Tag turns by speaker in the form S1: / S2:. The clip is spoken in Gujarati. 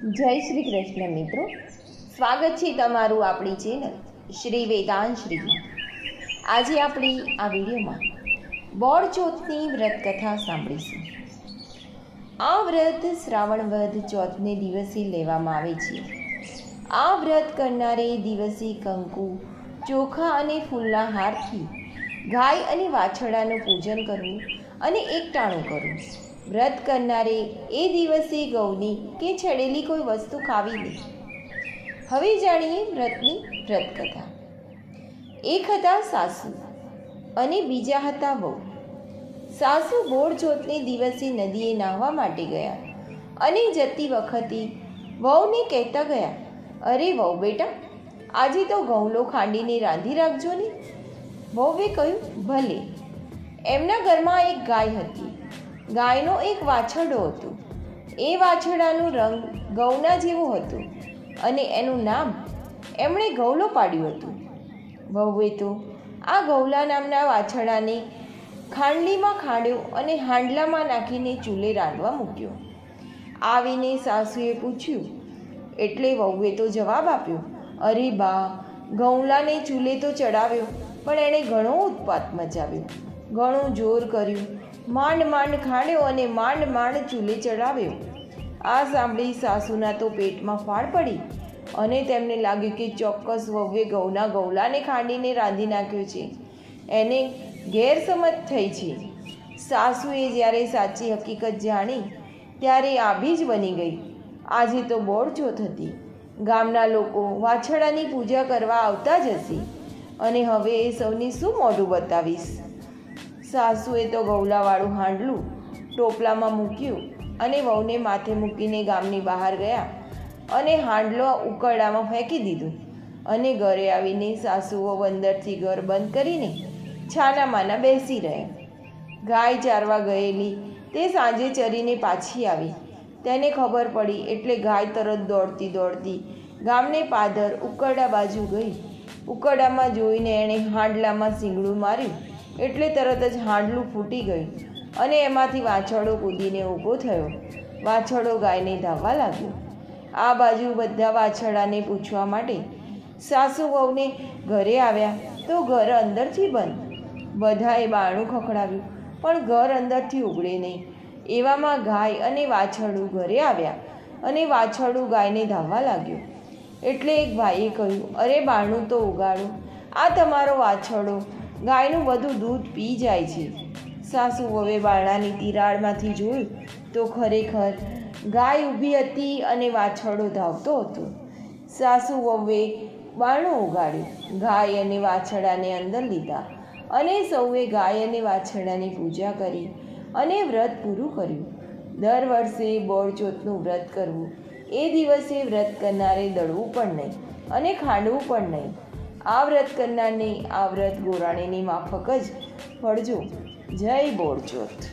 S1: જય શ્રી કૃષ્ણ મિત્રો, સ્વાગત છે તમારું આપણી ચેનલ શ્રી વેદાંત શ્રીમાં। આજે આપણી આ વિડીયોમાં બોળ ચોથની વ્રત કથા સાંભળીશું। આ વ્રત શ્રાવણ વદ ચોથને દિવસે લેવામાં આવે છે। આ વ્રત કરનારે દિવસે કંકુ, ચોખા અને ફૂલના હારથી ગાય અને વાછરડાનું પૂજન કરવું અને એકટાણું કરવું। વ્રત કરનારે એ દિવસે ગૌની કે છેડેલી કોઈ વસ્તુ ખાવી નહીં। હવે જાણીએ વ્રતની વ્રતકથા। એક હતા સાસુ અને બીજા હતા વહુ। સાસુ બોળ ચોથને દિવસે નદીએ નાહવા માટે ગયા અને જતી વખતે વહુને કહેતા ગયા, અરે વહુ બેટા, આજે તો ઘઉંલો ખાંડીને રાંધી રાખજો ને। વહુએ કહ્યું, ભલે। એમના ઘરમાં એક ગાય હતી। ગાયનો એક વાછરડો હતો। એ વાછરડાનું રંગ ઘઉંના જેવું હતું અને એનું નામ એમણે ઘઉલો પાડ્યું હતું। વહુએ તો આ ઘઉલા નામના વાછરડાને ખાંડલીમાં ખાંડ્યો અને હાંડલામાં નાખીને ચૂલે રાંધવા મૂક્યો। આવીને સાસુએ પૂછ્યું એટલે વહુએ તો જવાબ આપ્યો, અરે બા, ઘઉલાને ચૂલે તો ચડાવ્યો, પણ એણે ઘણો ઉત્પાત મચાવ્યો, ઘણું જોર કર્યું, માંડ માંડ ખાંડ્યો અને માંડ માંડ ચૂલે ચડાવ્યો। આ સાંભળી સાસુના તો પેટમાં ફાળ પડી અને તેમને લાગ્યું કે ચોક્કસ વહુએ ઘઉંના ગૌલાને ખાંડીને રાંધી નાખ્યો છે, એને ગેરસમજ થઈ છે। સાસુએ જ્યારે સાચી હકીકત જાણી ત્યારે આભી જ બની ગઈ। આજે તો બોળ ચોથ હતી। ગામના લોકો વાછરડાની પૂજા કરવા આવતા જ હશે અને હવે એ સૌની શું મોઢું બતાવીશ। સાસુએ તો ગૌલાવાળું હાંડલું ટોપલામાં મૂક્યું અને વહુને માથે મૂકીને ગામની બહાર ગયા અને હાંડલો ઉકરડામાં ફેંકી દીધું અને ઘરે આવીને સાસુ વહુ અંદરથી ઘર બંધ કરીને છાનામાના બેસી રહ્યા। ગાય ચારવા ગયેલી તે સાંજે ચરીને પાછી આવી। તેને ખબર પડી એટલે ગાય તરત દોડતી દોડતી ગામને પાદર ઉકરડા બાજુ ગઈ। ઉકરડામાં જોઈને એણે હાંડલામાં શીંગડું માર્યું એટલે તરત જ હાંડલું ફૂટી ગયું અને એમાંથી વાછરડો કૂદીને ઊભો થયો। વાછરડો ગાયને ધાવવા લાગ્યો। આ બાજુ બધા વાછરડાને પૂછવા માટે સાસુ વહુને ઘરે આવ્યા તો ઘર અંદરથી બંધ। બધાએ બારણું ખખડાવ્યું પણ ઘર અંદરથી ઉઘડે નહીં। એવામાં ગાય અને વાછરડું ઘરે આવ્યા અને વાછરડું ગાયને ધાવવા લાગ્યો। એટલે એક ભાઈએ કહ્યું, અરે બારણું તો ઉગાડો, આ તમારો વાછરડો ગાયનું બધું દૂધ પી જાય છે। સાસુ વહુએ બારણાની તિરાડમાંથી જોયું તો ખરેખર ગાય ઊભી હતી અને વાછરડો ધાવતો હતો। સાસુ વહુએ બારણું ઉગાડ્યું, ગાય અને વાછરડાને અંદર લીધા અને સૌએ ગાય અને વાછરડાની પૂજા કરી અને વ્રત પૂરું કર્યું। દર વર્ષે બોળ ચોથનું વ્રત કરવું, એ દિવસે વ્રત કરનારે દળવું પણ નહીં અને ખાંડવું પણ નહીં। આ વ્રત કરનારને આ વ્રત ગોરાણીની માફક જ ફળજો। જય બોળ ચોથ।